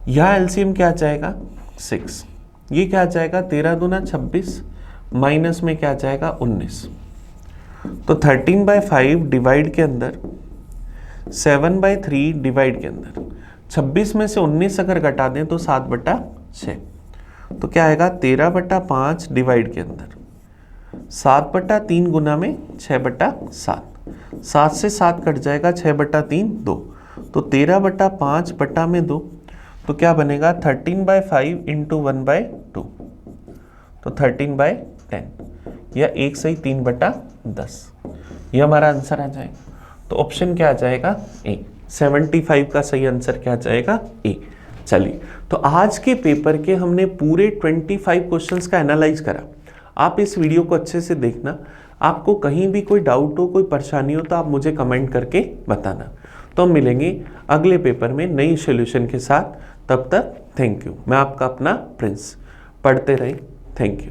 Speaker 1: यह एलसीएम क्या आ जाएगा 6। ये क्या आ जाएगा 13 दूना 26 माइनस में क्या आ जाएगा 19। तो 13/5 डिवाइड के अंदर 7/3 डिवाइड के अंदर 26 में से 19 अगर घटा दें तो 7/6। तो क्या आएगा 13/5 डिवाइड के अंदर 7/3 गुना में 6/7, 7 से 7 कट जाएगा, 6/3 2, तो 13/5 बटा में 2, तो क्या बनेगा 13/5 इंटू 1/2, तो 13/10 या 1 सही 3/10, ये हमारा आंसर आ जाएगा। तो ऑप्शन क्या आ जाएगा? ए। 75 का सही आंसर क्या आ जाएगा? ए। चलिए, तो आज के पेपर के हमने पूरे 25 क्वेश्चंस का एनालाइज करा। आप इस वीडियो को अच्छे से देखना, आपको कहीं भी कोई डाउट हो, कोई परेशानी हो तो आप मुझे कमेंट करके बताना। तो हम मिलेंगे अगले पेपर में नई सॉल्यूशन के साथ। तब तक थैंक यू। मैं आपका अपना प्रिंस। पढ़ते रहें। Thank you.